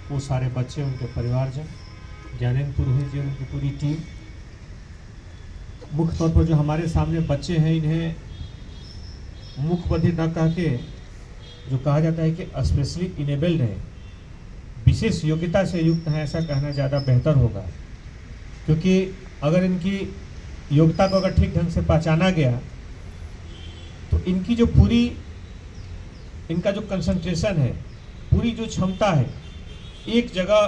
वो सारे बच्चे, उनके परिवारजन, ज्ञानेंद्र पुरोहित जी, उनकी पूरी टीम। मुख्य तौर पर जो हमारे सामने बच्चे हैं, इन्हें मुखबधिर न कह के जो कहा जाता है कि स्पेशली इनेबल्ड है, विशेष योग्यता से युक्त हैं, ऐसा कहना ज़्यादा बेहतर होगा। क्योंकि अगर इनकी योग्यता को अगर ठीक ढंग से पहचाना गया तो इनकी जो पूरी, इनका जो कंसंट्रेशन है, पूरी जो क्षमता है, एक जगह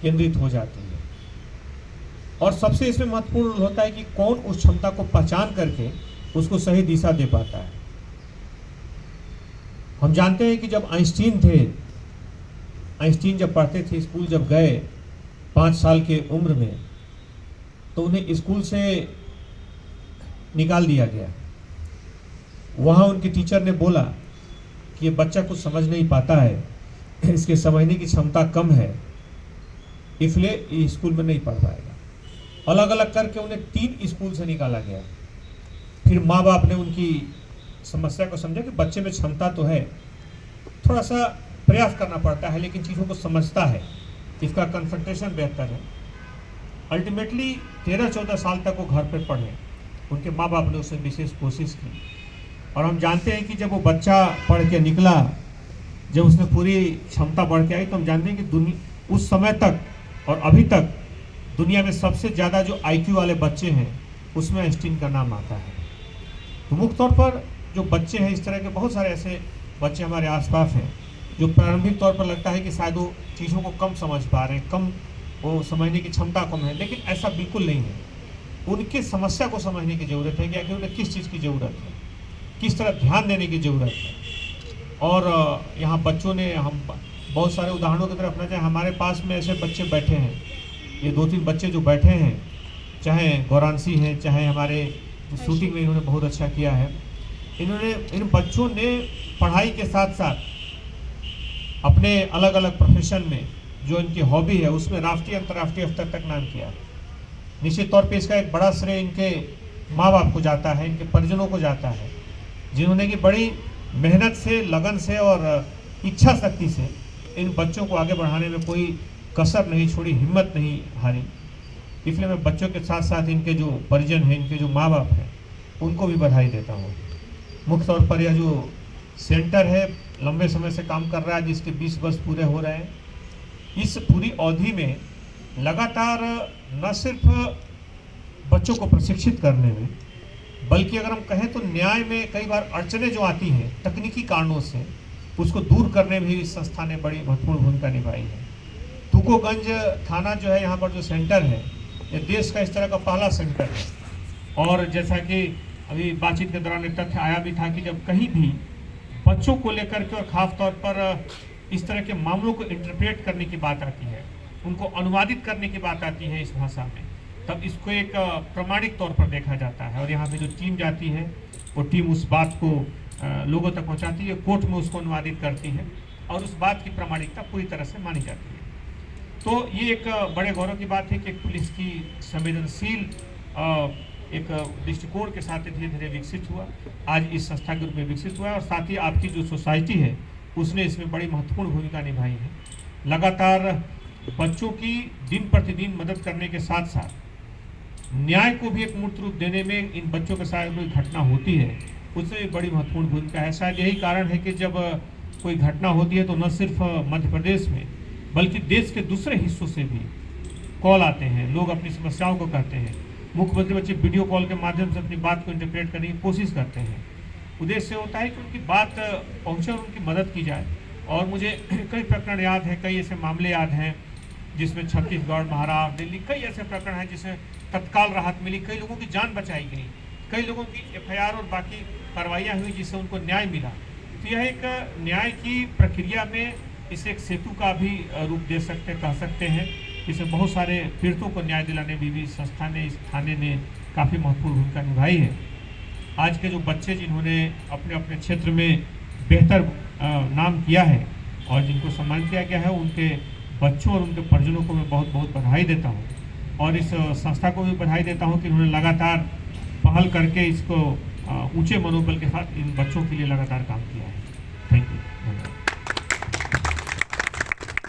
केंद्रित हो जाती है। और सबसे इसमें महत्वपूर्ण होता है कि कौन उस क्षमता को पहचान करके उसको सही दिशा दे पाता है। हम जानते हैं कि जब आइंस्टीन थे, आइंस्टीन जब पढ़ते थे, स्कूल जब गए 5 साल के उम्र में, तो उन्हें स्कूल से निकाल दिया गया। वहाँ उनके टीचर ने बोला कि ये बच्चा कुछ समझ नहीं पाता है, इसके समझने की क्षमता कम है, इसलिए ये स्कूल में नहीं पढ़ पाएगा। अलग अलग करके उन्हें 3 स्कूल से निकाला गया। फिर माँ बाप ने उनकी समस्या को समझा कि बच्चे में क्षमता तो है, थोड़ा सा प्रयास करना पड़ता है, लेकिन चीज़ों को समझता है, इसका कंसंट्रेशन बेहतर है। अल्टीमेटली 13-14 साल तक वो घर पर पढ़े। उनके माँ बाप ने उससे विशेष कोशिश की। और हम जानते हैं कि जब वो बच्चा पढ़ के निकला, जब उसने पूरी क्षमता बढ़ के आई, तो हम जानते हैं कि उस समय तक और अभी तक दुनिया में सबसे ज़्यादा जो IQ वाले बच्चे हैं, उसमें आइंस्टीन का नाम आता है। तो मुख्य तौर पर जो बच्चे हैं, इस तरह के बहुत सारे ऐसे बच्चे हमारे आसपास हैं जो प्रारंभिक तौर पर लगता है कि शायद वो चीज़ों को कम समझ पा रहे हैं, कम वो समझने की क्षमता कम है, लेकिन ऐसा बिल्कुल नहीं है। उनकी समस्या को समझने की ज़रूरत है कि आखिर उन्हें किस चीज़ की ज़रूरत है, किस तरह ध्यान देने की ज़रूरत है। और यहाँ बच्चों ने, हम बहुत सारे उदाहरणों की तरफ अपना जाए, हमारे पास में ऐसे बच्चे बैठे हैं, ये 2-3 बच्चे जो बैठे हैं, चाहे गौरांशी हैं, चाहे हमारे शूटिंग में इन्होंने बहुत अच्छा किया है। इन बच्चों ने पढ़ाई के साथ साथ अपने अलग अलग प्रोफेशन में जो इनकी हॉबी है, उसमें राष्ट्रीय अंतर्राष्ट्रीय स्तर तक नाम किया है। निश्चित तौर पे इसका एक बड़ा श्रेय इनके माँ बाप को जाता है, इनके परिजनों को जाता है, जिन्होंने कि बड़ी मेहनत से, लगन से और इच्छा शक्ति से इन बच्चों को आगे बढ़ाने में कोई कसर नहीं छोड़ी, हिम्मत नहीं हारी। इसलिए मैं बच्चों के साथ साथ इनके जो परिजन हैं, इनके जो माँ बाप हैं, उनको भी बधाई देता हूँ। मुख्य तौर पर यह जो सेंटर है, लंबे समय से काम कर रहा है, जिसके 20 वर्ष पूरे हो रहे हैं। इस पूरी अवधि में लगातार न सिर्फ बच्चों को प्रशिक्षित करने में, बल्कि अगर हम कहें तो न्याय में कई बार अड़चनें जो आती हैं तकनीकी कारणों से, उसको दूर करने में भी इस संस्था ने बड़ी महत्वपूर्ण भूमिका निभाई है। तुकोगंज थाना जो है, यहाँ पर जो सेंटर है, ये देश का इस तरह का पहला सेंटर है। और जैसा कि अभी बातचीत के दौरान एक तथ्य आया भी था कि जब कहीं भी बच्चों को लेकर के और ख़ास तौर पर इस तरह के मामलों को इंटरप्रेट करने की बात आती है, उनको अनुवादित करने की बात आती है इस भाषा में, तब इसको एक प्रमाणिक तौर पर देखा जाता है। और यहाँ पे जो टीम जाती है, वो टीम उस बात को लोगों तक पहुँचाती है, कोर्ट में उसको अनुवादित करती है, और उस बात की प्रामाणिकता पूरी तरह से मानी जाती है। तो ये एक बड़े गौरव की बात है कि एक पुलिस की संवेदनशील एक दृष्टिकोण के साथ धीरे धीरे विकसित हुआ, आज इस संस्था के रूप में विकसित हुआ है। और साथ ही आपकी जो सोसाइटी है, उसने इसमें बड़ी महत्वपूर्ण भूमिका निभाई है। लगातार बच्चों की दिन प्रतिदिन मदद करने के साथ साथ न्याय को भी एक मूर्त रूप देने में इन बच्चों के साथ कोई घटना होती है, उसमें भी बड़ी महत्वपूर्ण भूमिका है। शायद यही कारण है कि जब कोई घटना होती है तो न सिर्फ मध्य प्रदेश में, बल्कि देश के दूसरे हिस्सों से भी कॉल आते हैं, लोग अपनी समस्याओं को कहते हैं। मुख्यमंत्री बच्चे वीडियो कॉल के माध्यम से अपनी बात को इंटरप्रेट करने की कोशिश करते हैं। उद्देश्य होता है कि उनकी बात पहुँचे और उनकी मदद की जाए। और मुझे कई प्रकरण याद हैं, कई ऐसे मामले याद हैं जिसमें छत्तीसगढ़, महाराष्ट्र, दिल्ली, कई ऐसे प्रकरण हैं जिसमें तत्काल राहत मिली, कई लोगों की जान बचाई गई, कई लोगों की FIR और बाकी कार्रवाइयाँ हुई जिससे उनको न्याय मिला। तो यह एक न्याय की प्रक्रिया में इसे एक सेतु का भी रूप दे सकते, कह सकते हैं। इसमें बहुत सारे पीड़ितों को न्याय दिलाने में भी संस्था ने, इस थाने ने काफ़ी महत्वपूर्ण भूमिका निभाई है। आज के जो बच्चे जिन्होंने अपने अपने क्षेत्र में बेहतर नाम किया है और जिनको सम्मानित किया गया है, उनके बच्चों और उनके परिजनों को मैं बहुत बहुत बधाई देता हूँ। और इस संस्था को भी बधाई देता हूँ कि उन्होंने लगातार पहल करके इसको ऊंचे मनोबल के साथ इन बच्चों के लिए लगातार काम किया है।